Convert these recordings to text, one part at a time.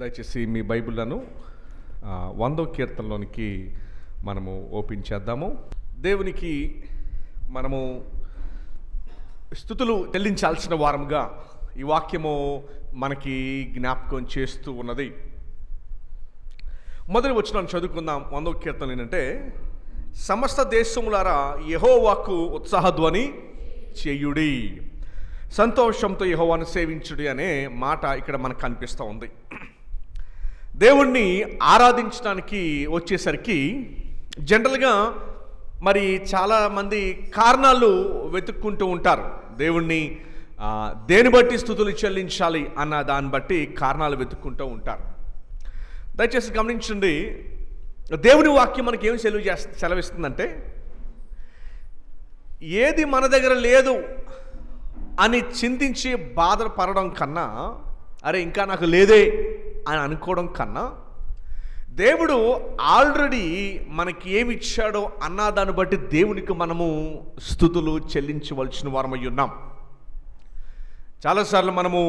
దయచేసి మీ బైబిళ్లను 100వ కీర్తనలోనికి మనము ఓపెన్ చేద్దాము. దేవునికి మనము స్తుతులు చెల్లించాల్సిన వారముగా ఈ వాక్యము మనకి జ్ఞాపకం చేస్తూ ఉన్నది. మొదటి వచనం చదువుకుందాం. 100వ కీర్తన ఏంటంటే, సమస్త దేశములారా యెహోవాకు ఉత్సాహధ్వని చేయుడి, సంతోషంతో యెహోవాను సేవించుడి అనే మాట ఇక్కడ మనకు కనిపిస్తూ ఉంది. దేవుణ్ణి ఆరాధించడానికి వచ్చేసరికి జనరల్గా మరి చాలామంది కారణాలు వెతుక్కుంటూ ఉంటారు. దేవుణ్ణి దేని బట్టి స్తుతులు చెల్లించాలి అన్న దాన్ని బట్టి కారణాలు వెతుక్కుంటూ ఉంటారు. దయచేసి గమనించండి, దేవుని వాక్యం మనకి ఏం సెలవిస్తుందంటే, ఏది మన దగ్గర లేదు అని చింతించి బాధపడడం కన్నా, అరే ఇంకా నాకు లేదే అని అనుకోవడం కన్నా, దేవుడు ఆల్రెడీ మనకి ఏమి ఇచ్చాడో అన్న దాన్ని బట్టి దేవునికి మనము స్తుతులు చెల్లించవలసిన వారమై ఉన్నాం. చాలాసార్లు మనము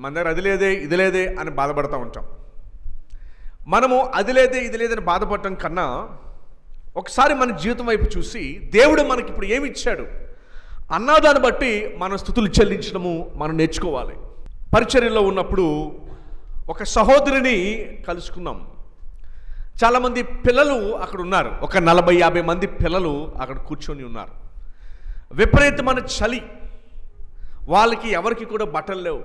మన దగ్గర అది లేదే ఇది లేదే అని బాధపడుతూ ఉంటాం. మనము అది లేదే ఇది లేదని బాధపడటం కన్నా ఒకసారి మన జీవితం వైపు చూసి దేవుడు మనకి ఇప్పుడు ఏమి ఇచ్చాడు అన్నదాన్ని బట్టి మన స్తుతులు చెల్లించడము మనం నేర్చుకోవాలి. పరిచర్యలో ఉన్నప్పుడు ఒక సహోదరిని కలుసుకున్నాం. చాలామంది పిల్లలు అక్కడ ఉన్నారు. ఒక 40-50 మంది పిల్లలు అక్కడ కూర్చొని ఉన్నారు. విపరీతమైన చలి, వాళ్ళకి ఎవరికి కూడా బట్టలు లేవు.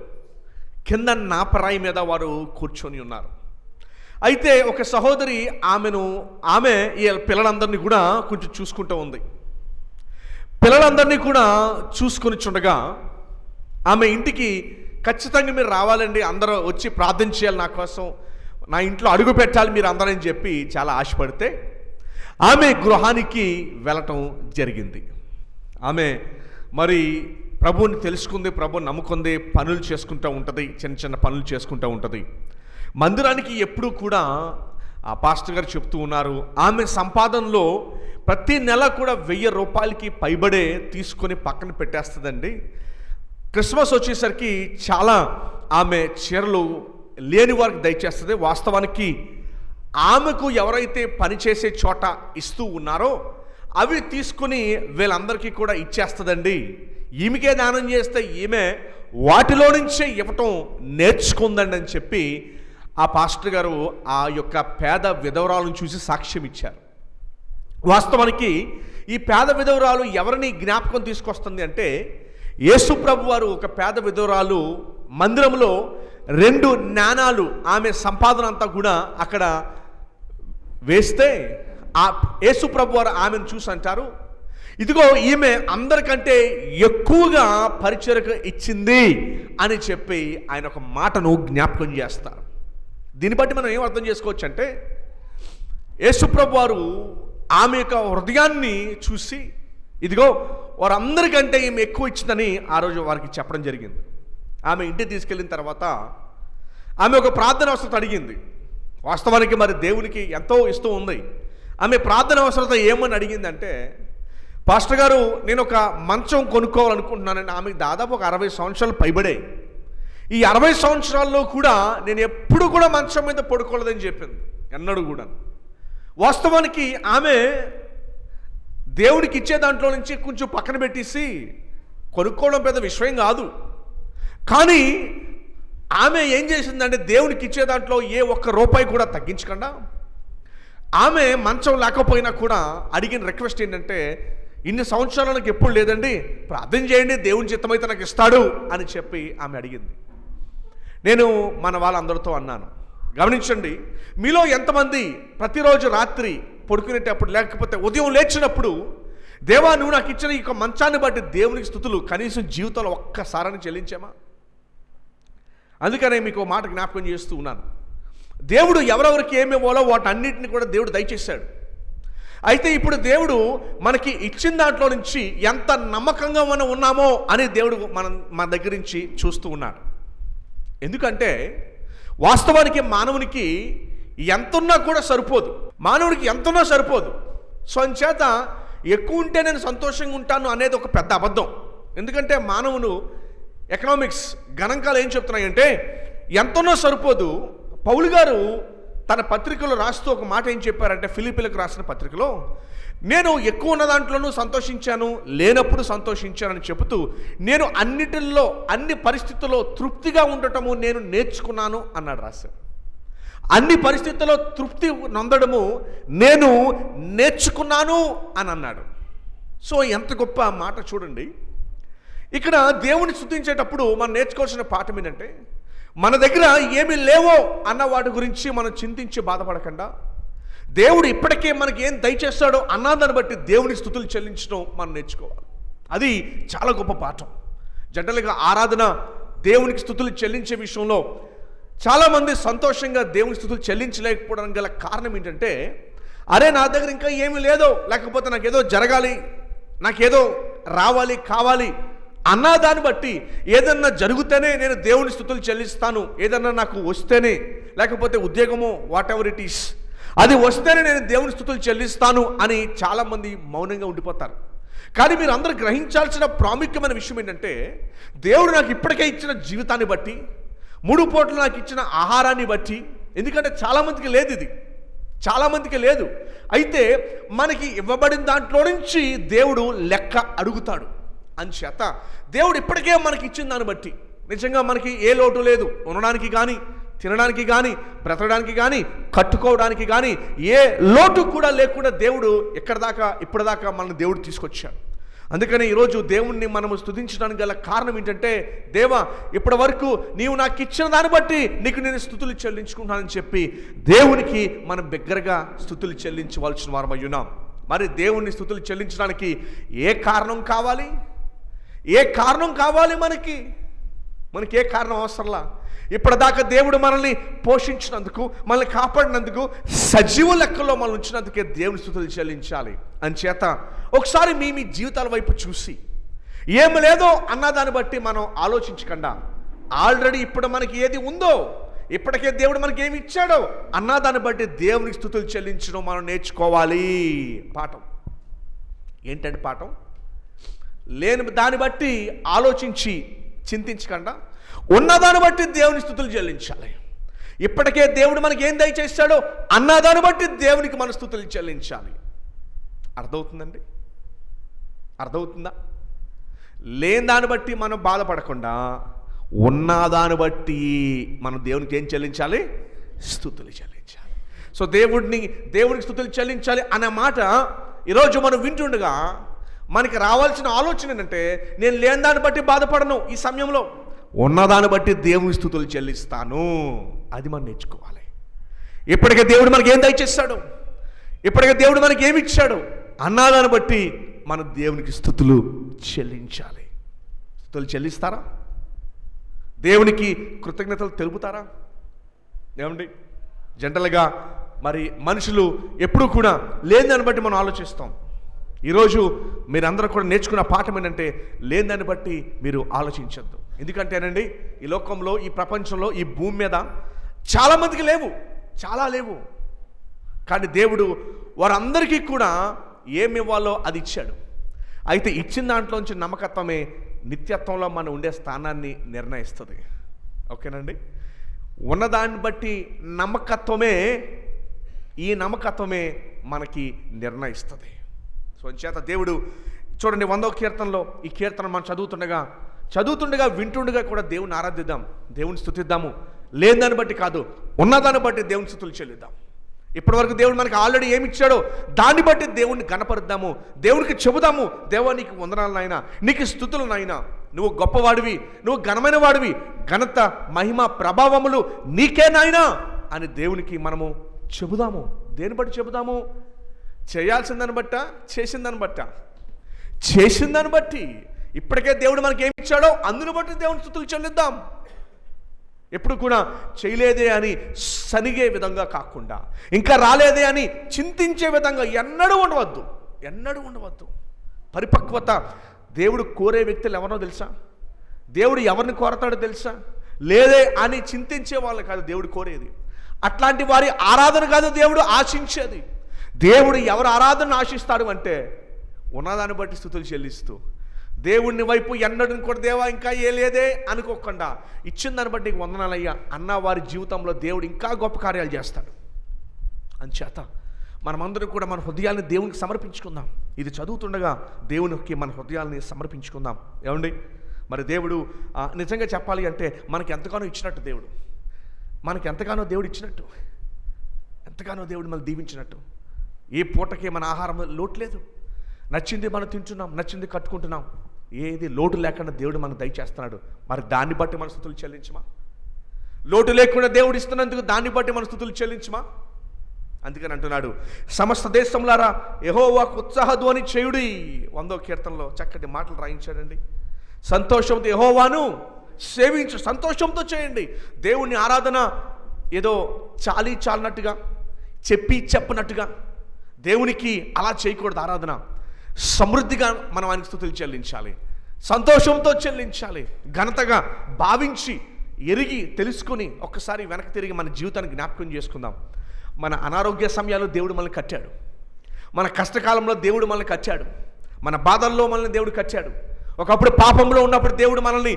కింద నాపరాయి మీద వారు కూర్చొని ఉన్నారు. అయితే ఒక సహోదరి ఆమె ఈ పిల్లలందరినీ కూడా కొంచెం చూసుకుంటూ ఉంది. పిల్లలందరినీ కూడా చూసుకొని చుండగా ఆమె ఇంటికి ఖచ్చితంగా మీరు రావాలండి, అందరూ వచ్చి ప్రార్థన చేయాలి, నా కోసం నా ఇంట్లో అడుగు పెట్టాలి మీరు అందరని చెప్పి చాలా ఆశపడితే ఆమె గృహానికి వెళ్ళటం జరిగింది. ఆమె మరి ప్రభువుని తెలుసుకుంది, ప్రభువుని నమ్ముకుంది, పనులు చేసుకుంటూ ఉంటుంది, చిన్న చిన్న పనులు చేసుకుంటూ ఉంటుంది. మందిరానికి ఎప్పుడూ కూడా ఆ పాస్టర్ గారు చెప్తూ ఉన్నారు, ఆమె సంపాదనలో ప్రతి నెల కూడా 1000 రూపాయలకి పైబడే తీసుకొని పక్కన పెట్టేస్తుందండి. క్రిస్మస్ వచ్చేసరికి చాలా ఆమె చీరలు లేని వారికి దయచేస్తుంది. వాస్తవానికి ఆమెకు ఎవరైతే పనిచేసే చోట ఇస్తూ ఉన్నారో అవి తీసుకుని వీళ్ళందరికీ కూడా ఇచ్చేస్తుందండి. ఈమెకే దానం చేస్తే ఈమె వాటిలో నుంచే ఇవ్వటం నేర్చుకుందండి అని చెప్పి ఆ పాస్టర్ గారు ఆ యొక్క పేద విధవరాలను చూసి సాక్ష్యం ఇచ్చారు. వాస్తవానికి ఈ పేద విధవరాలు ఎవరిని జ్ఞాపకం తీసుకొస్తుంది అంటే, యేసు ప్రభు వారు ఒక పేద విధవరాలు మందిరంలో 2 నాణాలు ఆమె సంపాదన అంతా కూడా అక్కడ వేస్తే ఆ యేసు ప్రభు వారు ఆమెను చూసి అంటారు, ఇదిగో ఈమె అందరికంటే ఎక్కువగా పరిచర్యకు ఇచ్చింది అని చెప్పి ఆయన ఒక మాటను జ్ఞాపకం చేస్తారు. దీన్ని బట్టి మనం ఏం అర్థం చేసుకోవచ్చు అంటే, యేసు ప్రభు వారు ఆమె యొక్క హృదయాన్ని చూసి ఇదిగో వారందరికంటే ఈమె ఎక్కువ ఇచ్చిందని ఆ రోజు వారికి చెప్పడం జరిగింది. ఆమె ఇంటికి తీసుకెళ్ళిన తర్వాత ఆమె ఒక ప్రార్థన అవసరత అడిగింది. వాస్తవానికి మరి దేవునికి ఎంతో ఇస్తూ ఉంది. ఆమె ప్రార్థన అవసరత ఏమని అడిగిందంటే, పాస్టర్ గారు నేను ఒక మంచం కొనుక్కోవాలనుకుంటున్నానండి. ఆమెకు దాదాపు ఒక 60 సంవత్సరాలు పైబడే. ఈ 60 సంవత్సరాల్లో కూడా నేను ఎప్పుడు కూడా మంచం మీద పడుకోలేదని చెప్పింది, ఎన్నడూ కూడా. వాస్తవానికి ఆమె దేవుడికి ఇచ్చే దాంట్లో నుంచి కొంచెం పక్కన పెట్టేసి కొనుక్కోవడం పెద్ద విషయం కాదు. కానీ ఆమె ఏం చేసిందంటే, దేవునికి ఇచ్చే దాంట్లో ఏ ఒక్క రూపాయి కూడా తగ్గించకుండా ఆమె మంచం లేకపోయినా కూడా అడిగిన రిక్వెస్ట్ ఏంటంటే, ఇన్ని సంవత్సరాలు నాకు ఎప్పుడు లేదండి, ప్రార్థన చేయండి, దేవుని చిత్తమైతే నాకు ఇస్తాడు అని చెప్పి ఆమె అడిగింది. నేను మన వాళ్ళందరితో అన్నాను, గమనించండి, మీలో ఎంతమంది ప్రతిరోజు రాత్రి పడుకునేటప్పుడు లేకపోతే ఉదయం లేచినప్పుడు, దేవా నువ్వు నాకు ఇచ్చిన ఈ మంచాన్ని బట్టి దేవునికి స్తుతులు కనీసం జీవితంలో ఒక్కసారని చెల్లించామా? అందుకనే మీకు మాట జ్ఞాపకం చేస్తూ ఉన్నాను. దేవుడు ఎవరెవరికి ఏమి ఇవ్వాలో వాటన్నిటిని కూడా దేవుడు దయచేశాడు. అయితే ఇప్పుడు దేవుడు మనకి ఇచ్చిన దాంట్లో నుంచి ఎంత నమ్మకంగా మనం ఉన్నామో అని దేవుడు మన దగ్గర నుంచి చూస్తూ ఉన్నాడు. ఎందుకంటే వాస్తవానికి మానవునికి ఎంతున్నా కూడా సరిపోదు. మానవుడికి ఎంతున్నా సరిపోదు. సో అంచేత ఎక్కువ ఉంటే నేను సంతోషంగా ఉంటాను అనేది ఒక పెద్ద అబద్ధం. ఎందుకంటే మానవుడు ఎకనామిక్స్ గణాంకాలు ఏం చెప్తున్నాయంటే ఎంతనో సరిపోదు. పౌలు గారు తన పత్రికలో రాస్తూ ఒక మాట ఏం చెప్పారంటే, ఫిలిప్పీలకు రాసిన పత్రికలో, నేను ఎక్కువ ఉన్న దాంట్లోనూ సంతోషించాను, లేనప్పుడు సంతోషించానని చెబుతూ, నేను అన్నిటిల్లో అన్ని పరిస్థితుల్లో తృప్తిగా ఉండటము నేను నేర్చుకున్నాను అన్నాడు రాశారు. అన్ని పరిస్థితుల్లో తృప్తి నొందడము నేను నేర్చుకున్నాను అని అన్నాడు. సో ఎంత గొప్ప మాట చూడండి. ఇక్కడ దేవుని స్తుతించేటప్పుడు మనం నేర్చుకోవాల్సిన పాఠం ఏంటంటే, మన దగ్గర ఏమీ లేవో అన్న వాటి గురించి మనం చింతించి బాధపడకుండా, దేవుడు ఇప్పటికే మనకి ఏం దయచేస్తాడో అన్నదాన్ని బట్టి దేవుని స్తుతులు చెల్లించడం మనం నేర్చుకోవాలి. అది చాలా గొప్ప పాఠం. జనరల్గా ఆరాధన, దేవునికి స్తుతులు చెల్లించే విషయంలో చాలామంది సంతోషంగా దేవుని స్తుతులు చెల్లించలేకపోవడానికి గల కారణం ఏంటంటే, అరే నా దగ్గర ఇంకా ఏమీ లేదో, లేకపోతే నాకేదో జరగాలి, నాకేదో రావాలి కావాలి అన్నదాన్ని బట్టి, ఏదన్నా జరిగితేనే నేను దేవుని స్తుతులు చెల్లిస్తాను, ఏదన్నా నాకు వస్తేనే, లేకపోతే ఉద్యోగమో వాట్ ఎవర్ ఇట్ ఈస్ అది వస్తేనే నేను దేవుని స్తుతులు చెల్లిస్తాను అని చాలామంది మౌనంగా ఉండిపోతారు. కానీ మీరు అందరూ గ్రహించాల్సిన ప్రాముఖ్యమైన విషయం ఏంటంటే, దేవుడు నాకు ఇప్పటికే ఇచ్చిన జీవితాన్ని బట్టి, 3 పూటలు నాకు ఇచ్చిన ఆహారాన్ని బట్టి, ఎందుకంటే చాలామందికి లేదు, ఇది చాలామందికి లేదు. అయితే మనకి ఇవ్వబడిన దాంట్లో నుంచి దేవుడు లెక్క అడుగుతాడు. అంచేత దేవుడు ఇప్పటికే మనకి ఇచ్చిన దాన్ని బట్టి నిజంగా మనకి ఏ లోటు లేదు. ఉండడానికి కానీ, తినడానికి కానీ, బ్రతకడానికి కానీ, కట్టుకోవడానికి కానీ ఏ లోటు కూడా లేకుండా దేవుడు ఇప్పటిదాకా మనల్ని దేవుడు తీసుకొచ్చాడు. అందుకని ఈరోజు దేవుణ్ణి మనము స్తుతించడానికి గల కారణం ఏంటంటే, దేవా ఇప్పటి వరకు నీవు నాకు ఇచ్చిన దాన్ని బట్టి నీకు నేను స్తుతులు చెల్లించుకుంటానని చెప్పి దేవునికి మనం బిగ్గరగా స్తుతులు చెల్లించవలసిన వారమై ఉన్నాం. మరి దేవుణ్ణి స్తుతులు చెల్లించడానికి ఏ కారణం కావాలి? మనకి ఏ కారణం అవసరంలా. ఇప్పటిదాకా దేవుడు మనల్ని పోషించినందుకు, మనల్ని కాపాడినందుకు, సజీవ లెక్కల్లో మనల్ని ఉంచినందుకే దేవుని స్తుతులు చెల్లించాలి. అంచేత ఒకసారి మీ జీవితాల వైపు చూసి ఏమి లేదో అన్నదాన్ని బట్టి మనం ఆలోచించకుండా, ఆల్రెడీ ఇప్పుడు మనకి ఏది ఉందో, ఇప్పటికే దేవుడు మనకి ఏమి ఇచ్చాడో అన్నదాన్ని బట్టి దేవునికి స్తుతులు చెల్లించడం మనం నేర్చుకోవాలి. పాఠం ఏంటంటే, పాఠం లేని దాన్ని బట్టి ఆలోచించి చింతించకుండా ఉన్నదాన్ని బట్టి దేవుని స్తుతులు చెల్లించాలి. ఇప్పటికే దేవుడు మనకి ఏం దయచేస్తాడో అన్నదాన్ని బట్టి దేవునికి మన స్తుతులు చెల్లించాలి. అర్థమవుతుందండి? అర్థమవుతుందా? లేని దాన్ని బట్టి మనం బాధపడకుండా ఉన్నదాన్ని బట్టి మనం దేవునికి ఏం చెల్లించాలి? స్తుతులు చెల్లించాలి. సో దేవునికి స్తుతులు చెల్లించాలి అనే మాట ఈరోజు మనం వింటుండగా మనకి రావాల్సిన ఆలోచన ఏంటంటే, నేను లేని దాన్ని బట్టి బాధపడను, ఈ సమయంలో ఉన్నదాన్ని బట్టి దేవుని స్తుతులు చెల్లిస్తాను. అది మనం నేర్చుకోవాలి. ఇప్పటికే దేవుడు మనకి ఏం దయచేస్తాడు, ఇప్పటికే దేవుడు మనకి ఏమి ఇచ్చాడు అన్నదాన్ని బట్టి మనం దేవునికి స్తుతులు చెల్లించాలి. స్తుతులు చెల్లిస్తారా? దేవునికి కృతజ్ఞతలు తెలుపుతారా? ఏమండి, జనరల్గా మరి మనుషులు ఎప్పుడూ కూడా లేని దాన్ని బట్టి మనం ఆలోచిస్తాం. ఈరోజు మీరందరూ కూడా నేర్చుకున్న పాఠం ఏంటంటే, లేని దాన్ని బట్టి మీరు ఆలోచించద్దు. ఎందుకంటేనండి, ఈ లోకంలో, ఈ ప్రపంచంలో, ఈ భూమి మీద చాలామందికి చాలా లేవు. కానీ దేవుడు వారందరికీ కూడా ఏమి ఇవ్వాలో అది ఇచ్చాడు. అయితే ఇచ్చిన దాంట్లోంచి నమ్మకత్వమే నిత్యత్వంలో మనం ఉండే స్థానాన్ని నిర్ణయిస్తుంది. ఓకేనండి? ఉన్నదాన్ని బట్టి ఈ నమ్మకత్వమే మనకి నిర్ణయిస్తుంది. సో చేత దేవుడు చూడండి, 100వ కీర్తనలో ఈ కీర్తన మనం చదువుతుండగా వింటుండగా కూడా దేవుని ఆరాధిద్దాం, దేవుని స్తుతిద్దాము. లేని దాన్ని బట్టి కాదు, ఉన్నదాన్ని బట్టి దేవుని స్తుతులు చెల్లిద్దాం. ఇప్పటివరకు దేవుడు మనకి ఆల్రెడీ ఏమి ఇచ్చాడో దాన్ని బట్టి దేవుణ్ణి గణపరుద్దాము, దేవునికి చెబుదాము, దేవా నీకు వందనాలు నాయనా, నీకు స్తుతులు నాయనా, నువ్వు గొప్పవాడివి, నువ్వు ఘనమైన వాడివి, ఘనత మహిమ ప్రభావములు నీకే నాయనా అని దేవునికి మనము చెబుదాము. దేని బట్టి చెబుదాము? చేయాల్సిందని బట్ట, చేసిందని బట్టి. ఇప్పటికే దేవుడు మనకి ఏమి ఇచ్చాడో అందుని బట్టి దేవుని స్తుతులు చెల్లిద్దాం. ఎప్పుడు కూడా చేయలేదే అని సనిగే విధంగా కాకుండా, ఇంకా రాలేదే అని చింతించే విధంగా ఎన్నడూ ఉండవద్దు. పరిపక్వత దేవుడు కోరే వ్యక్తులు ఎవరో తెలుసా? దేవుడు ఎవరిని కోరతాడో తెలుసా? లేదే అని చింతించే వాళ్ళు కాదు దేవుడు కోరేది. అట్లాంటి వారి ఆరాధన కాదు దేవుడు ఆశించేది. దేవుడు ఎవరు ఆరాధన ఆశిస్తాడు అంటే, ఉన్నదాన్ని బట్టి స్తుతులు చెల్లిస్తూ, దేవుడిని వైపు ఎన్నడూ కూడా దేవా ఇంకా ఏ లేదే అనుకోకుండా ఇచ్చిన దాన్ని బట్టి నీకు వందనాలయ్యా అన్న వారి జీవితంలో దేవుడు ఇంకా గొప్ప కార్యాలు చేస్తాడు. అంచేత మనమందరం కూడా మన హృదయాన్ని దేవునికి సమర్పించుకుందాం. ఇది చదువుతుండగా దేవునికి మన హృదయాల్ని సమర్పించుకుందాం. ఏమండి, మరి దేవుడు నిజంగా చెప్పాలి అంటే మనకి ఎంతగానో ఇచ్చినట్టు, దేవుడు మనకి ఎంతగానో దేవుడు ఇచ్చినట్టు, ఎంతగానో దేవుడు మనల్ని దీవించినట్టు. ఏ పూటకే మన ఆహారం లోటు లేదు. నచ్చింది మనం తింటున్నాం, నచ్చింది కట్టుకుంటున్నాం. ఏది లోటు లేకుండా దేవుడు మనకు దయచేస్తున్నాడు. మరి దాన్ని బట్టి మన స్తుతులు చెల్లించమా? లోటు లేకుండా దేవుడు ఇస్తున్నందుకు దాన్ని బట్టి మన స్తుతులు చెల్లించమా? అందుకని అంటున్నాడు, సమస్త దేశంలారా యెహోవాకు ఉత్సాహధ్వని చేయుడి. 100వ కీర్తనలో చక్కటి మాటలు రాయించాడండి. సంతోషంతో యెహోవాను సేవించు, సంతోషంతో చేయండి. దేవుని ఆరాధన ఏదో చాలినట్టుగా చెప్పనట్టుగా దేవునికి అలా చేయకూడదు. ఆరాధన సమృద్ధిగా మనం ఆయనకు స్తుతులు చెల్లించాలి, సంతోషంతో చెల్లించాలి, ఘనతగా భావించి ఎరిగి తెలుసుకొని ఒక్కసారి వెనక్కి తిరిగి మన జీవితాన్ని జ్ఞాపకం చేసుకుందాం. మన అనారోగ్య సమయాల్లో దేవుడు మనల్ని కట్టాడు, మన కష్టకాలంలో దేవుడు మనల్ని కట్టాడు, మన బాధల్లో మనల్ని దేవుడు కట్టాడు, ఒకప్పుడు పాపంలో ఉన్నప్పుడు దేవుడు మనల్ని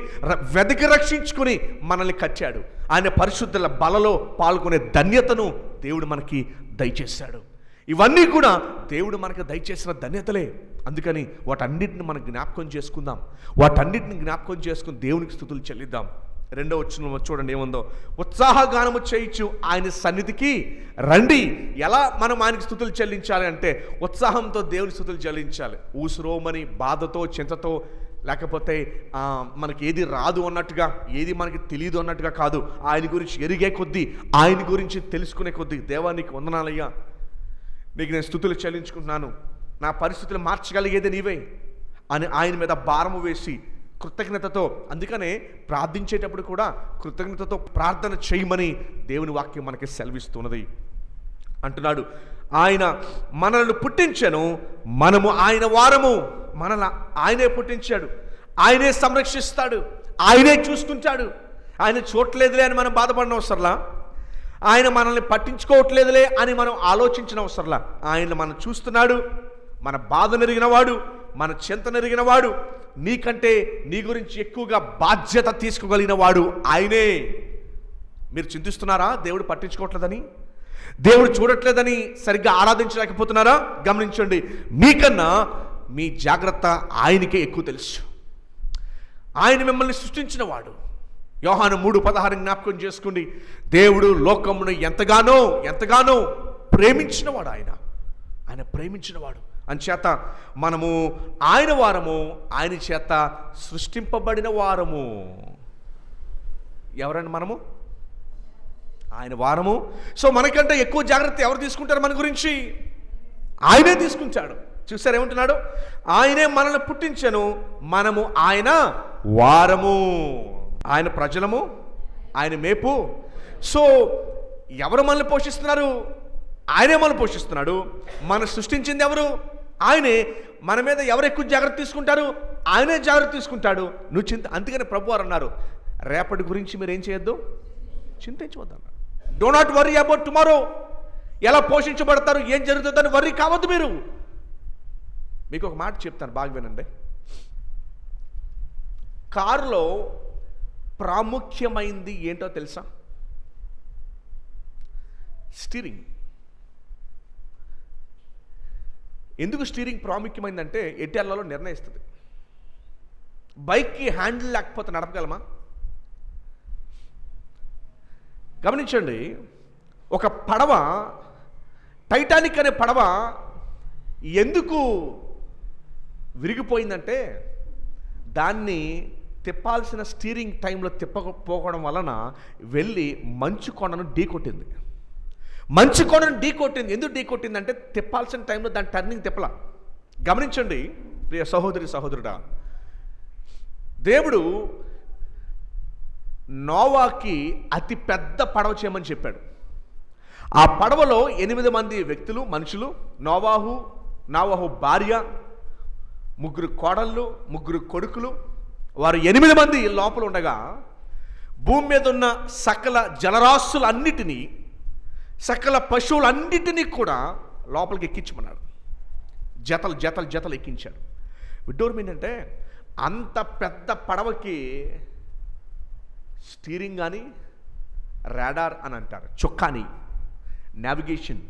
వెతికి రక్షించుకుని మనల్ని కట్టాడు. ఆయన పరిశుద్ధుల బలలో పాల్గొనే ధన్యతను దేవుడు మనకి దయచేశాడు. ఇవన్నీ కూడా దేవుడు మనకు దయచేసిన ధన్యతలే. అందుకని వాటన్నిటిని మనం జ్ఞాపకం చేసుకుందాం. వాటన్నిటిని జ్ఞాపకం చేసుకుని దేవునికి స్తుతులు చెల్లిద్దాం. 2వ వచనంలో చూడండి ఏముందో, ఉత్సాహగానము చేయించు ఆయన సన్నిధికి రండి. ఎలా మనం ఆయనకి స్తుతులు చెల్లించాలి అంటే ఉత్సాహంతో దేవుని స్తుతులు చెల్లించాలి. ఊసురోమని బాధతో చింతతో, లేకపోతే మనకి ఏది రాదు అన్నట్టుగా, ఏది మనకి తెలియదు అన్నట్టుగా కాదు. ఆయన గురించి ఎరిగే కొద్దీ, ఆయన గురించి తెలుసుకునే కొద్దీ, దేవా నీకు వందనాలయ్యా, నీకు నేను స్తుతులు చెల్లించుకుంటున్నాను, నా పరిస్థితులు మార్చగలిగేది నీవే అని ఆయన మీద భారము వేసి కృతజ్ఞతతో, అందుకనే ప్రార్థించేటప్పుడు కూడా కృతజ్ఞతతో ప్రార్థన చేయమని దేవుని వాక్యం మనకి సెలవిస్తున్నది. అంటున్నాడు, ఆయన మనల్ని పుట్టించెను, మనము ఆయన వారము. మనల్ని ఆయనే పుట్టించాడు, ఆయనే సంరక్షిస్తాడు, ఆయనే చూసుకుంటాడు. ఆయన చూడలేదులే అని మనం బాధపడిన అవసరంలా, ఆయన మనల్ని పట్టించుకోవట్లేదులే అని మనం ఆలోచించిన అవసరంలా. ఆయన మనం చూస్తున్నాడు, మన బాధ నెరిగినవాడు, మన చింత నెరిగినవాడు, నీకంటే నీ గురించి ఎక్కువగా బాధ్యత తీసుకోగలిగిన వాడు ఆయనే. మీరు చింతిస్తున్నారా దేవుడు పట్టించుకోవట్లేదని, దేవుడు చూడట్లేదని సరిగ్గా ఆరాధించలేకపోతున్నారా? గమనించండి, మీకన్నా మీ జాగ్రత్త ఆయనకే ఎక్కువ తెలుసు. ఆయన మిమ్మల్ని సృష్టించిన వాడు. యోహాను 3:16 జ్ఞాపకం చేసుకోండి. దేవుడు లోకమును ఎంతగానో ప్రేమించినవాడు. ఆయన ప్రేమించినవాడు. అంచేత మనము ఆయన వారము, ఆయన చేత సృష్టింపబడిన వారము. ఎవరండి మనము? ఆయన వారము. సో మనకంటే ఎక్కువ జాగ్రత్త ఎవరు తీసుకుంటారు మన గురించి? ఆయనే తీసుకుంటాడు. చూసారు ఏమంటున్నాడు? ఆయనే మనల్ని పుట్టించెను, మనము ఆయన వారము, ఆయన ప్రజలము, ఆయన మేపు. సో ఎవరు మనల్ని పోషిస్తున్నారు? ఆయనే మనల్ని పోషిస్తున్నాడు. మనం సృష్టించింది ఎవరు? ఆయనే. మన మీద ఎవరు ఎక్కువ జాగ్రత్త తీసుకుంటారు? ఆయనే జాగ్రత్త తీసుకుంటాడు. నువ్వు అందుకని ప్రభు వారు అన్నారు, రేపటి గురించి మీరు ఏం చేయొద్దు, చింతించవద్దన్నారు. Do not worry about tomorrow. ఎలా పోషించబడతారు, ఏం జరుగుతుందని వర్రీ కావద్దు మీరు. మీకు ఒక మాట చెప్తాను, బాగా వినండి. కారులో ప్రాముఖ్యమైంది ఏంటో తెలుసా? స్టీరింగ్. ఎందుకు స్టీరింగ్ ప్రాముఖ్యమైందంటే ఎటెల్లలో నిర్ణయిస్తుంది. బైక్కి హ్యాండిల్ లేకపోతే నడపగలమా? గమనించండి, ఒక పడవ, టైటానిక్ అనే పడవ ఎందుకు విరిగిపోయిందంటే దాన్ని తిప్పాల్సిన స్టీరింగ్ టైంలో తిప్పకపోవడం వలన వెళ్ళి మంచు కొండను ఢీకొట్టింది. ఎందుకు ఢీకొట్టిందంటే తిప్పాల్సిన టైంలో దాని టర్నింగ్ తిప్పలా. గమనించండి ప్రియ సహోదరుడా, దేవుడు నోవాకి అతి పెద్ద పడవ చేయమని చెప్పాడు. ఆ పడవలో 8 మంది వ్యక్తులు, మనుషులు, నోవాహు భార్య, 3 కోడళ్ళు, 3 కొడుకులు, వారు 8 మంది లోపల ఉండగా భూమి మీద ఉన్న సకల జలరాశులన్నిటినీ, సకల పశువులన్నిటినీ కూడా లోపలికి ఎక్కించమన్నాడు. జతలు ఎక్కించాడు. విడ్డూరం ఏంటంటే అంత పెద్ద పడవకి స్టీరింగ్ కానీ రాడార్ అని అంటారు, చొక్కాని నావిగేషన్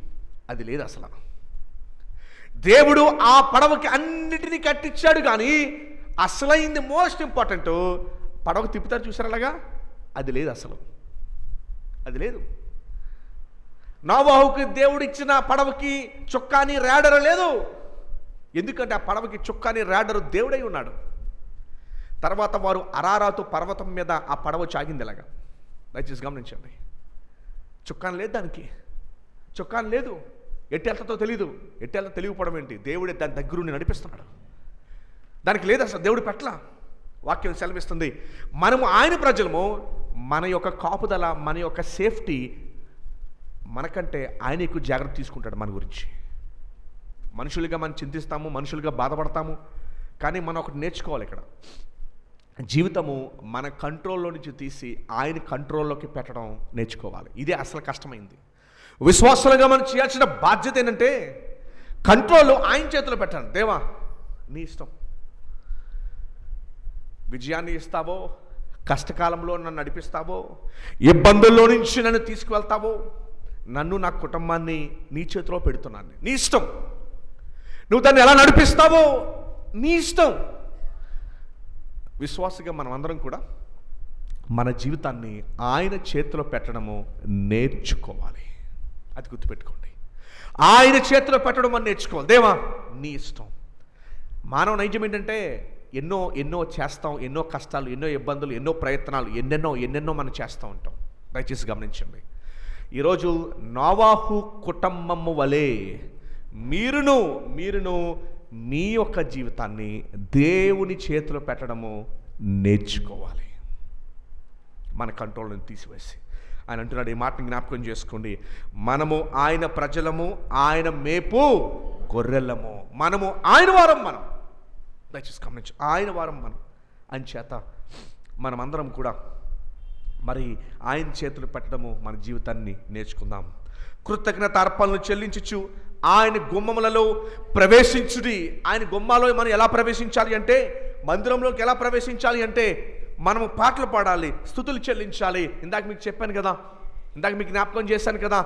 అది లేదు అసలు. దేవుడు ఆ పడవకి అన్నిటినీ కట్టించాడు, కానీ అసలైంది మోస్ట్ ఇంపార్టెంట్ పడవకు తిప్పుతారు చూసారు అలాగా, అది లేదు అసలు, అది లేదు. నోవాహుకి దేవుడు ఇచ్చిన పడవకి చొక్కాని రాడర్ లేదు, ఎందుకంటే ఆ పడవకి చొక్కాని రాడరు దేవుడై ఉన్నాడు. తర్వాత వారు అరారాతు పర్వతం మీద ఆ పడవ చాగింది ఇలాగా, దయచేసి గమనించండి. చొక్కాని లేదు, దానికి చొక్కాని లేదు, ఎట్టెళ్తతో తెలీదు, ఎట్టెళ్త తెలియపడం ఏంటి, దేవుడే దాని దగ్గరుండి నడిపిస్తున్నాడు, దానికి లేదు అసలు, దేవుడు పట్ల. వాక్యం సెలవిస్తుంది మనము ఆయన ప్రజలము, మన యొక్క కాపుదల, మన యొక్క సేఫ్టీ మనకంటే ఆయన ఎక్కువ జాగ్రత్త తీసుకుంటాడు మన గురించి. మనుషులుగా మనం చింతిస్తాము, మనుషులుగా బాధపడతాము, కానీ మనం ఒకటి నేర్చుకోవాలి ఇక్కడ, జీవితము మన కంట్రోల్లో నుంచి తీసి ఆయన కంట్రోల్లోకి పెట్టడం నేర్చుకోవాలి. ఇదే అసలు కష్టమైంది. విశ్వాసులుగా మనం చేయాల్సిన బాధ్యత ఏంటంటే కంట్రోల్ ఆయన చేతిలో పెట్టండి. దేవా నీ ఇష్టం, విజయాన్ని ఇస్తావో, కష్టకాలంలో నన్ను నడిపిస్తావో, ఇబ్బందుల్లో నుంచి నన్ను తీసుకువెళ్తావో, నన్ను నా కుటుంబాన్ని నీ చేతిలో పెడుతున్నాను, నీ ఇష్టం. నువ్వు దాన్ని ఎలా నడిపిస్తావో నీ ఇష్టం. విశ్వాసగా మనం అందరం కూడా మన జీవితాన్ని ఆయన చేతిలో పెట్టడము నేర్చుకోవాలి. అది గుర్తుపెట్టుకోండి, ఆయన చేతిలో పెట్టడం మనం నేర్చుకోవాలి. దేవా నీ ఇష్టం. మానవ నైజం ఏంటంటే ఎన్నో చేస్తాం, ఎన్నో కష్టాలు, ఎన్నో ఇబ్బందులు, ఎన్నో ప్రయత్నాలు, ఎన్నెన్నో మనం చేస్తూ ఉంటాం. దయచేసి గమనించండి, ఈరోజు నోవాహు కుటుంబము వలె మీరును మీ యొక్క జీవితాన్ని దేవుని చేతిలో పెట్టడము నేర్చుకోవాలి, మన కంట్రోల్ని తీసివేసి. ఆయన అంటున్నాడు, ఈ మాటని జ్ఞాపకం చేసుకోండి, మనము ఆయన ప్రజలము, ఆయన మేపు గొర్రెలము, మనము ఆయన వారం. మనం దయచేసి గమనించు, ఆయన వారం మనం. అంచేత మనమందరం కూడా మరి ఆయన చేతులు పెట్టడము మన జీవితాన్ని నేర్చుకుందాం. కృతజ్ఞత అర్పణలు చెల్లించుచు ఆయన గుమ్మములలో ప్రవేశించుడి. ఆయన గుమ్మాలో మనం ఎలా ప్రవేశించాలి అంటే, మందిరంలోకి ఎలా ప్రవేశించాలి అంటే, మనము పాటలు పాడాలి, స్తుతులు చెల్లించాలి. ఇందాక మీకు చెప్పాను కదా, ఇందాక మీకు జ్ఞాపకం చేశాను కదా,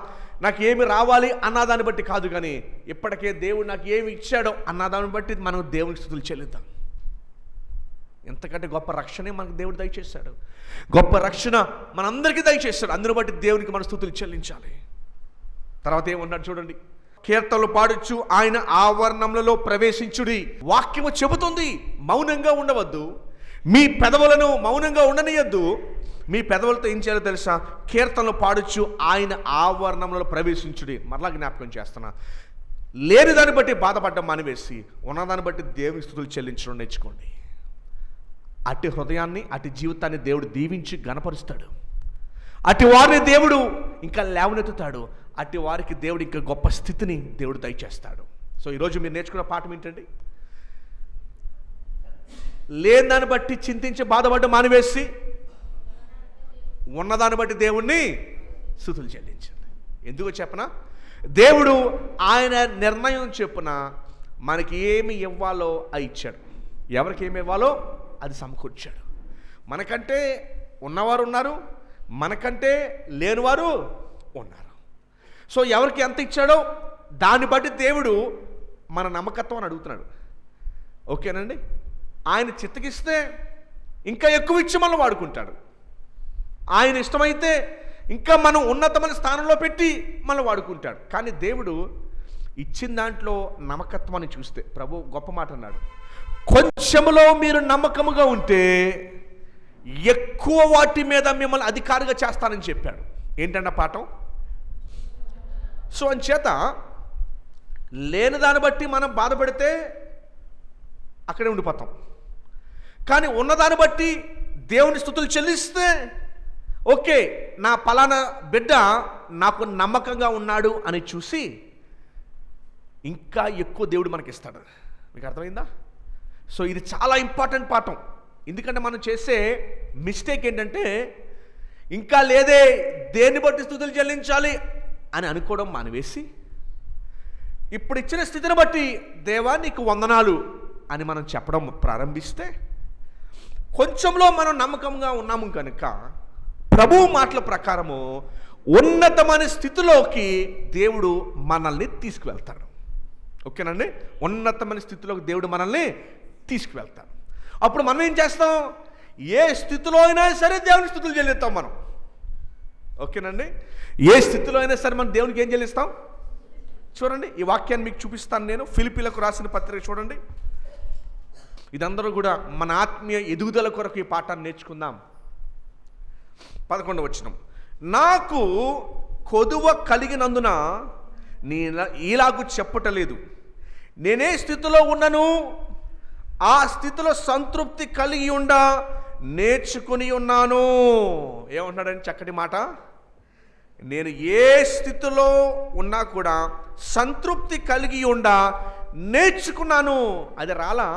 నాకు ఏమి రావాలి అన్నదాన్ని బట్టి కాదు, కానీ ఇప్పటికే దేవుడు నాకు ఏమి ఇచ్చాడో అన్నదాన్ని బట్టి మనం దేవునికి స్తుతులు చెల్లిద్దాం. ఎంతకంటే గొప్ప రక్షణే మనకు దేవుడు దయచేశాడు, గొప్ప రక్షణ మనందరికీ దయచేశాడు. అందును బట్టి దేవునికి మన స్తుతులు చెల్లించాలి. తర్వాత ఏమన్నాడు చూడండి, కీర్తనలు పాడుచు ఆయన ఆవరణములలో ప్రవేశించుడి. వాక్యము చెబుతుంది మౌనంగా ఉండవద్దు, మీ పెదవులను మౌనంగా ఉండనియద్దు. మీ పెదవులతో ఏం చేయాలో తెలుసా, కీర్తనలు పాడుచు ఆయన ఆవరణంలో ప్రవేశించుడి. మరలా జ్ఞాపకం చేస్తున్నా, లేని దాన్ని బట్టి బాధపడడం మానివేసి ఉన్నదాన్ని బట్టి దేవుని స్తుతులు చెల్లించడం నేర్చుకోండి. అట్టి హృదయాన్ని, అట్టి జీవితాన్ని దేవుడు దీవించి గణపరుస్తాడు. అట్టి వారిని దేవుడు ఇంకా లేవనెత్తుతాడు. అట్టి వారికి దేవుడు ఇంకా గొప్ప స్థితిని దేవుడు దయచేస్తాడు. సో ఈరోజు మీరు నేర్చుకున్న పాఠం ఏంటండి, లేని దాన్ని బట్టి చింతించి బాధపడడం మానివేసి ఉన్నదాన్ని బట్టి దేవుణ్ణి స్తుతులు చెల్లించండి. ఎందుకో చెప్పనా, దేవుడు ఆయన నిర్ణయం చెప్పున మనకి ఏమి ఇవ్వాలో అది ఇచ్చాడు, ఎవరికి ఏమి ఇవ్వాలో అది సమకూర్చాడు. మనకంటే ఉన్నవారు ఉన్నారు, మనకంటే లేనివారు ఉన్నారు. సో ఎవరికి ఎంత ఇచ్చాడో దాన్ని బట్టి దేవుడు మన నమ్మకత్వం అని అడుగుతున్నాడు. ఓకేనండి, ఆయన చిత్తగిస్తే ఇంకా ఎక్కువ ఇచ్చి మనం వాడుకుంటాడు. ఆయన ఇష్టమైతే ఇంకా మనం ఉన్నతమైన స్థానంలో పెట్టి మనం వాడుకుంటాడు. కానీ దేవుడు ఇచ్చిన దాంట్లో నమ్మకత్వాన్ని చూస్తే, ప్రభు గొప్ప మాట అన్నాడు, కొంచెములో మీరు నమ్మకముగా ఉంటే ఎక్కువ వాటి మీద మిమ్మల్ని అధికారిగా చేస్తానని చెప్పాడు. ఏంటన్న పాఠం? సో అంచేత లేని దాన్ని బట్టి మనం బాధపడితే అక్కడే ఉండిపోతాం. కానీ ఉన్నదాన్ని బట్టి దేవుని స్తుతులు చెల్లిస్తే, ఓకే నా పలానా బిడ్డ నాకు నమ్మకంగా ఉన్నాడు అని చూసి ఇంకా ఎక్కువ దేవుడు మనకి ఇస్తాడు. మీకు అర్థమైందా? సో ఇది చాలా ఇంపార్టెంట్ పాఠం. ఎందుకంటే మనం చేసే మిస్టేక్ ఏంటంటే, ఇంకా లేదే దేన్ని బట్టి స్తుతులు చెల్లించాలి అని అనుకోవడం మానివేసి, ఇప్పుడు ఇచ్చిన స్థితిని బట్టి దేవా నీకు వందనాలు అని మనం చెప్పడం ప్రారంభిస్తే కొంచెంలో మనం నమ్మకంగా ఉన్నాము కనుక ప్రభువు మాటల ప్రకారము ఉన్నతమైన స్థితిలోకి దేవుడు మనల్ని తీసుకువెళ్తాడు. ఓకేనండి, ఉన్నతమైన స్థితిలోకి దేవుడు మనల్ని తీసుకువెళ్తాడు. అప్పుడు మనం ఏం చేస్తాం? ఏ స్థితిలో అయినా సరే దేవునికి స్థుతులు చెల్లిస్తాం మనం. ఓకేనండి, ఏ స్థితిలో అయినా సరే మనం దేవునికి ఏం చెల్లిస్తాం? చూడండి, ఈ వాక్యాన్ని మీకు చూపిస్తాను నేను. ఫిలిప్పీలకు రాసిన పత్రిక చూడండి. ఇదందరూ కూడా మన ఆత్మీయ ఎదుగుదల కొరకు ఈ పాఠాన్ని నేర్చుకుందాం. 11వ వచనం, నాకు కొదువ కలిగినందున నేను ఇలాగూ చెప్పటలేదు, నేనే స్థితిలో ఉన్నను ఆ స్థితిలో సంతృప్తి కలిగి ఉండ నేర్చుకుని ఉన్నాను. ఏమంటున్నాడని చక్కటి మాట. నేను ఏ స్థితిలో ఉన్నా కూడా సంతృప్తి కలిగి ఉండ నేర్చుకున్నాను. అది రాలా,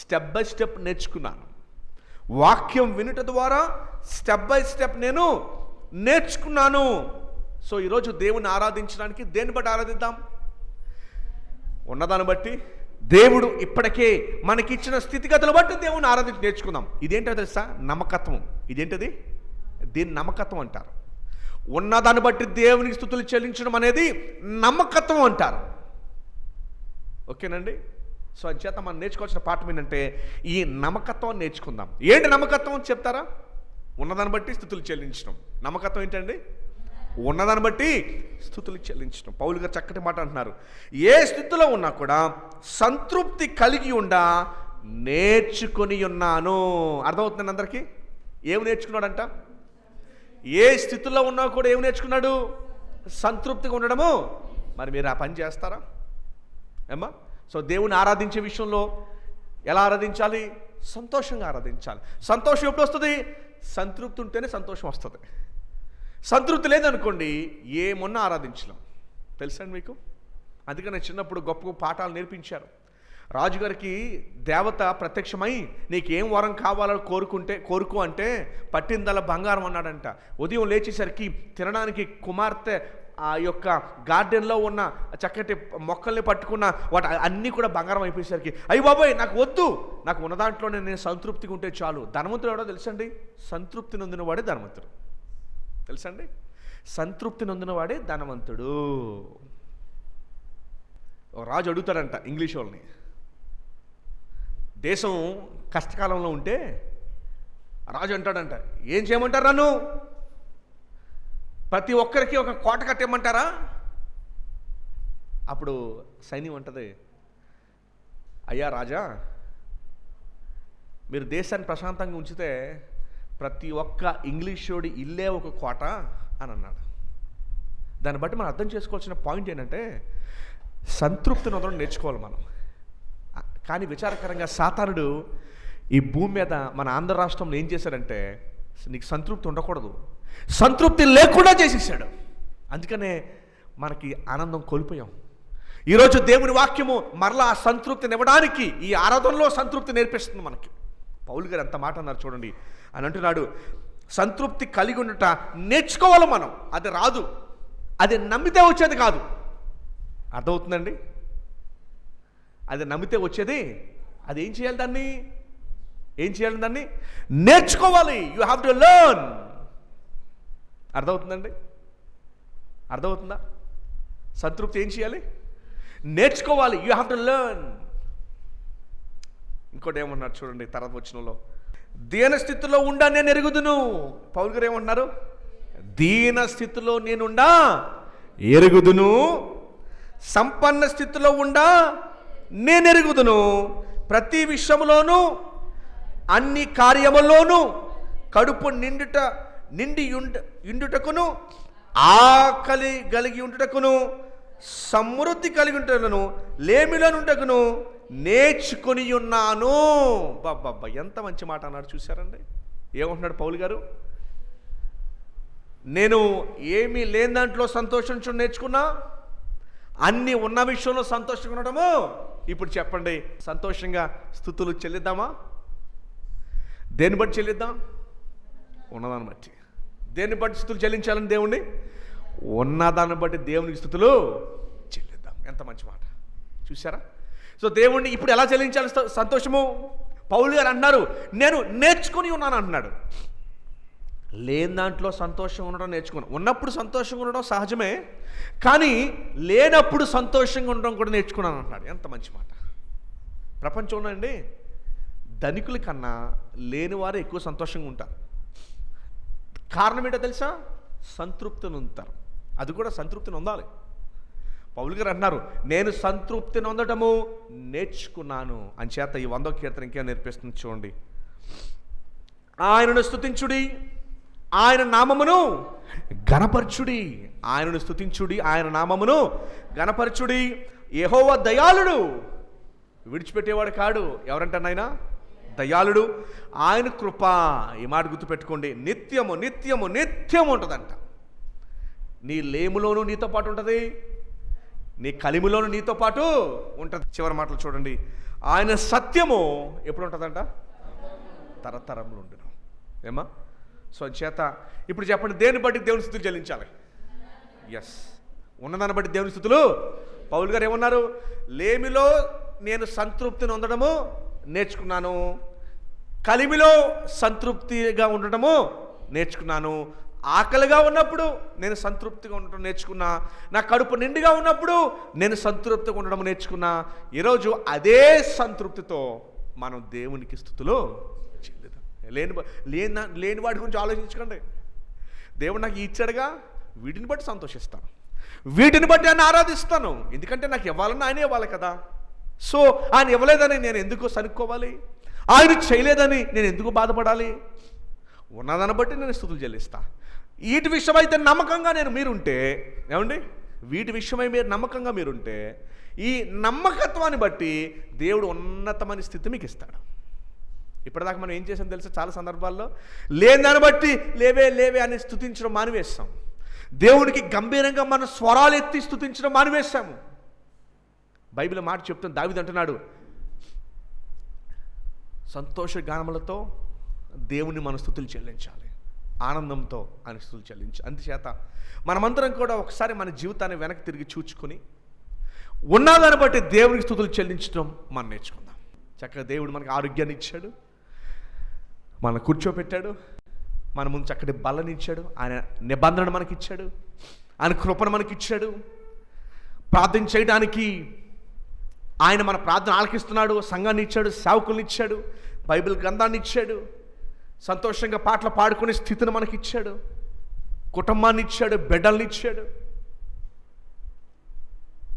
స్టెప్ బై స్టెప్ నేర్చుకున్నాను. వాక్యం వినుట ద్వారా స్టెప్ బై స్టెప్ నేను నేర్చుకున్నాను. సో ఈరోజు దేవుని ఆరాధించడానికి దేన్ని బట్టి ఆరాధిద్దాం? ఉన్నదాన్ని బట్టి, దేవుడు ఇప్పటికే మనకిచ్చిన స్థితిగతులు బట్టి దేవుని ఆరాధించి నేర్చుకుందాం. ఇదేంటో తెలుసా? నమ్మకత్వం. ఇదేంటది? దీన్ని నమ్మకత్వం అంటారు. ఉన్నదాన్ని బట్టి దేవునికి స్తుతులు చెల్లించడం అనేది నమ్మకత్వం అంటారు. ఓకేనండి, సో అంచేత మనం నేర్చుకోవాల్సిన పాఠం ఏంటంటే ఈ నమ్మకత్వం నేర్చుకుందాం. ఏంటి నమ్మకత్వం చెప్తారా? ఉన్నదాన్ని బట్టి స్తుతులు చెల్లించడం. నమ్మకత్వం ఏంటండి? ఉన్నదాన్ని బట్టి స్తుతులు చెల్లించడం. పౌలు గారు చక్కటి మాట అంటున్నారు, ఏ స్థితిలో ఉన్నా కూడా సంతృప్తి కలిగి ఉండ నేర్చుకొని ఉన్నాను. అర్థమవుతుందండి అందరికీ? ఏమి నేర్చుకున్నాడంట? ఏ స్థితిలో ఉన్నా కూడా ఏమి నేర్చుకున్నాడు? సంతృప్తిగా ఉండడము. మరి మీరు ఆ పని చేస్తారా ఏమ్మా? సో దేవుని ఆరాధించే విషయంలో ఎలా ఆరాధించాలి? సంతోషంగా ఆరాధించాలి. సంతోషం ఎప్పుడు వస్తుంది? సంతృప్తి ఉంటేనే సంతోషం వస్తుంది. సంతృప్తి లేదనుకోండి ఏమన్నా ఆరాధించలేం. తెలుసండి మీకు? అందుకని చిన్నప్పుడు గొప్ప గొప్ప పాఠాలు నేర్పించారు. రాజుగారికి దేవత ప్రత్యక్షమై నీకేం వరం కావాలని కోరుకో అంటే పట్టిందల బంగారం అన్నాడంట. ఉదయం లేచేసరికి తినడానికి కుమార్తె ఆ యొక్క గార్డెన్లో ఉన్న చక్కటి మొక్కల్ని పట్టుకున్న వాటి అన్నీ కూడా బంగారం అయిపోయేసరికి అయ్యి బాబోయ్ నాకు వద్దు, నాకు ఉన్న దాంట్లోనే నేను సంతృప్తిగా ఉంటే చాలు. ధనవంతుడు ఎవడో తెలుసండి? సంతృప్తి నొందిన వాడే ధనవంతుడు. తెలుసండి? సంతృప్తి నొందిన వాడే ధనవంతుడు. రాజు అడుగుతాడంట ఇంగ్లీష్ వాళ్ళని, దేశం కష్టకాలంలో ఉంటే రాజు అంటాడంట, ఏం చేయమంటారు నన్ను? ప్రతి ఒక్కరికి ఒక కోట కట్టేయమంటారా? అప్పుడు సైన్యం అంటది, అయ్యా రాజా, మీరు దేశాన్ని ప్రశాంతంగా ఉంచితే ప్రతి ఒక్క ఇంగ్లీషోడి ఇల్లే ఒక కోట అని అన్నాడు. దాన్ని బట్టి మనం అర్థం చేసుకోవాల్సిన పాయింట్ ఏంటంటే సంతృప్తిని వదలడం నేర్చుకోవాలి మనం. కానీ విచారకరంగా సాతానుడు ఈ భూమి మీద మన ఆంధ్ర రాష్ట్రంలో ఏం చేశాడంటే నీకు సంతృప్తి ఉండకూడదు, సంతృప్తి లేకుండా చేసేసాడు. అందుకనే మనకి ఆనందం కోల్పోయాం. ఈరోజు దేవుని వాక్యము మరలా ఆ సంతృప్తిని ఇవ్వడానికి ఈ ఆరాధనలో సంతృప్తి నేర్పిస్తుంది మనకి. పౌలు గారు ఎంత మాట అన్నారు చూడండి. అని అంటున్నాడు, సంతృప్తి కలిగి ఉండట నేర్చుకోవాలి మనం. అది రాదు, అది నమ్మితే వచ్చేది కాదు. అర్థమవుతుందండి? అది నమ్మితే వచ్చేది. అది ఏం చేయాలి? దాన్ని నేర్చుకోవాలి. You have to learn. అర్థమవుతుందండి? అర్థమవుతుందా? సంతృప్తి ఏం చేయాలి? నేర్చుకోవాలి. You have to learn. ఇంకోటి ఏమన్నారు చూడండి తర్వాత వచనంలో, దీన స్థితిలో ఉండా నేను ఎరుగుదును. పౌలు గారు ఏమంటున్నారు? దీన స్థితిలో నేనుండా ఎరుగుదును, సంపన్న స్థితిలో ఉండా నేను ఎరుగుదును, ప్రతి విషయంలోనూ అన్ని కార్యముల్లోనూ కడుపు నిండుటకును ఆకలి కలిగి ఉండుటకును సమృద్ధి కలిగి ఉంటున్నాను, లేమిలోనుంటకును నేర్చుకొని ఉన్నాను. బాబ్బా ఎంత మంచి మాట అన్నాడు చూశారండి. ఏమంటున్నాడు పౌలు గారు? నేను ఏమీ లేని దాంట్లో సంతోషించడం నేర్చుకున్నా, అన్నీ ఉన్న విషయంలో సంతోషంగా ఉండడము. ఇప్పుడు చెప్పండి, సంతోషంగా స్తుతులు చెల్లిద్దామా? దేన్ని బట్టి చెల్లిద్దాం? ఉన్నదాన్ని బట్టి. దేన్ని బట్టి స్తుతులు చెల్లించాలని దేవుణ్ణి? ఉన్నదాన్ని బట్టి దేవునికి స్తుతులు చెల్లిద్దాం. ఎంత మంచి మాట చూసారా? సో దేవుణ్ణి ఇప్పుడు ఎలా చెల్లించాలి సంతోషము? పౌలు గారు అన్నారు, నేను నేర్చుకొని ఉన్నాను అంటున్నాడు. లేని దాంట్లో సంతోషం ఉండడం నేర్చుకున్నాను. ఉన్నప్పుడు సంతోషంగా ఉండడం సహజమే, కానీ లేనప్పుడు సంతోషంగా ఉండడం కూడా నేర్చుకున్నాను అంటున్నాడు. ఎంత మంచి మాట. ప్రపంచంలో అండి ధనికుల కన్నా లేని వారు ఎక్కువ సంతోషంగా ఉంటారు. కారణం ఏంటో తెలుసా? సంతృప్తిని ఉంటారు. అది కూడా సంతృప్తిని పొందాలి. పౌలు గారు అంటున్నారు, నేను సంతృప్తిని పొందటము నేర్చుకున్నాను అని చేత ఈ 100వ కీర్తన ఇంకేం నేర్పిస్తుంది చూడండి. ఆయనను స్తుతించుడి, ఆయన నామమును గణపరచుడి. ఆయనను స్తుతించుడి, ఆయన నామమును గణపరచుడి. యెహోవా దయాళుడు, విడిచిపెట్టేవాడు కాడు. ఎవరంటే నాయన? దయాళుడు. ఆయన కృప, ఈ మాట గుర్తుపెట్టుకోండి, నిత్యము నిత్యము నిత్యము ఉంటుందంట. నీ లేములోనూ నీతో పాటు ఉంటుంది, నీ కలిమిలోనూ నీతో పాటు ఉంటుంది. చివరి మాటలు చూడండి. ఆయన సత్యము ఎప్పుడు ఉంటుందంట? తరతరములు ఉండును. ఏమా? సో చేత ఇప్పుడు చెప్పండి, దేన్ని బట్టి దేవుని స్తుతులు చెల్లించాలి? ఎస్, ఉన్నదాన్ని బట్టి దేవుని స్తుతులు. పౌలు గారు ఏమన్నారు? లేమిలో నేను సంతృప్తిని పొందడము నేర్చుకున్నాను, కలిమిలో సంతృప్తిగా ఉండటము నేర్చుకున్నాను, ఆకలిగా ఉన్నప్పుడు నేను సంతృప్తిగా ఉండటం నేర్చుకున్నా, నా కడుపు నిండుగా ఉన్నప్పుడు నేను సంతృప్తిగా ఉండడం నేర్చుకున్నా. ఈరోజు అదే సంతృప్తితో మనం దేవునికి స్తుతులు చెల్లిద్దాం. లేని వాటి గురించి ఆలోచించకండి. దేవుడు నాకు ఇచ్చాడుగా, వీటిని బట్టి సంతోషిస్తాను, వీటిని బట్టి ఆయన ఆరాధిస్తాను. ఎందుకంటే నాకు ఇవ్వాలని ఆయనే ఇవ్వాలి కదా. సో ఆయన ఇవ్వలేదని నేను ఎందుకు సనుక్కోవాలి? ఆయన చేయలేదని నేను ఎందుకు బాధపడాలి? ఉన్నదాన్ని బట్టి నేను స్తుతులు చెల్లిస్తా. వీటి విషయమైతే నమ్మకంగా మీరుంటే, ఏమండి, వీటి విషయమై మీరు నమ్మకంగా మీరుంటే, ఈ నమ్మకత్వాన్ని బట్టి దేవుడు ఉన్నతమైన స్థితి మీకు ఇస్తాడు. ఇప్పటిదాకా మనం ఏం చేసాం తెలుసా? చాలా సందర్భాల్లో లేని దాన్ని బట్టి లేవే లేవే అని స్తుతించడం మానివేస్తాం. దేవునికి గంభీరంగా మన స్వరాలు ఎత్తి స్తుతించడం మానివేస్తాము. బైబిల్ మాట చెప్తుంది, దావీదు అంటున్నాడు, సంతోష గానములతో దేవుని మన స్తుతులు చెల్లించాలి, ఆనందంతో ఆయన స్తుతులు చెల్లించాలి. అందుచేత మనమందరం కూడా ఒకసారి మన జీవితాన్ని వెనక్కి తిరిగి చూచుకొని ఉన్నదాన్ని బట్టి దేవునికి స్తుతులు చెల్లించడం మనం నేర్చుకుందాం. చక్కగా దేవుడు మనకు ఆరోగ్యాన్ని ఇచ్చాడు, మన కూర్చోపెట్టాడు, మన ముందు చక్కటి బలని ఇచ్చాడు, ఆయన నిబంధన మనకి ఇచ్చాడు, ఆయన కృపను మనకి ఇచ్చాడు, ప్రార్థన చేయడానికి ఆయన మన ప్రార్థన ఆలకిస్తున్నాడు, సంఘాన్ని ఇచ్చాడు, సేవకుల్ని ఇచ్చాడు, బైబిల్ గ్రంథాన్ని ఇచ్చాడు, సంతోషంగా పాటలు పాడుకునే స్థితిని మనకి ఇచ్చాడు, కుటుంబాన్ని ఇచ్చాడు, బిడ్డల్ని ఇచ్చాడు.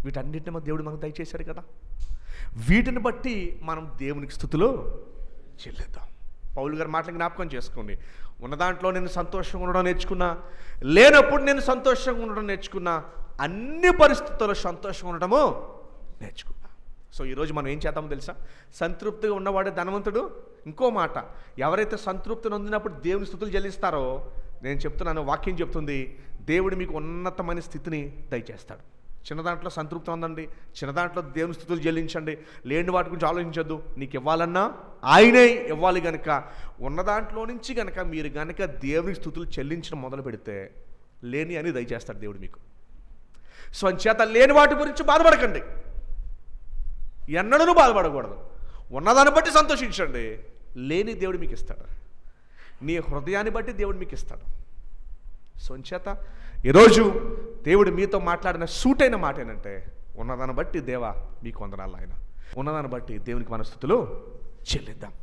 వీటన్నిటిని దేవుడు మనకు దయచేశాడు కదా. వీటిని బట్టి మనం దేవునికి స్తుతులు చెల్లిద్దాం. పౌలు గారి మాటలు జ్ఞాపకం చేసుకోండి. ఉన్న దాంట్లో నేను సంతోషంగా ఉండడం నేర్చుకున్నా, లేనప్పుడు నేను సంతోషంగా ఉండడం నేర్చుకున్నా, అన్ని పరిస్థితుల్లో సంతోషంగా ఉండడము నేర్చుకున్నా. సో ఈరోజు మనం ఏం చేద్దామో తెలుసా? సంతృప్తిగా ఉన్నవాడే ధనవంతుడు. ఇంకో మాట, ఎవరైతే సంతృప్తిని పొందినప్పుడు దేవుని స్తుతులు చెల్లిస్తారో, నేను చెప్తున్నాను, వాక్యం చెప్తుంది, దేవుడు మీకు ఉన్నతమైన స్థితిని దయచేస్తాడు. చిన్న దాంట్లో సంతృప్తి ఉందండి, చిన్న దాంట్లో దేవుని స్తుతులు చెల్లించండి, లేని వాటి గురించి ఆలోచించద్దు. నీకు ఇవ్వాలన్నా ఆయనే ఇవ్వాలి గనక ఉన్న దాంట్లో నుంచి గనక మీరు గనక దేవునికి స్తుతులు చెల్లించడం మొదలు పెడితే లేని అని దయచేస్తాడు దేవుడు మీకు. సో అంచేత లేని వాటి గురించి బాధపడకండి, ఎన్నడూ బాధపడకూడదు. ఉన్నదాన్ని బట్టి సంతోషించండి, లేని దేవుడు మీకు ఇస్తాడు, నీ హృదయాన్ని బట్టి దేవుడు మీకు ఇస్తాడు. సో అంచేత ఈరోజు దేవుడు మీతో మాట్లాడిన సూటైన మాట ఏంటంటే, ఉన్నదాన్ని బట్టి దేవా మీకు వందనాలు, ఆయన ఉన్నదాన్ని బట్టి దేవునికి మన స్తుతులు చెల్లిద్దాం.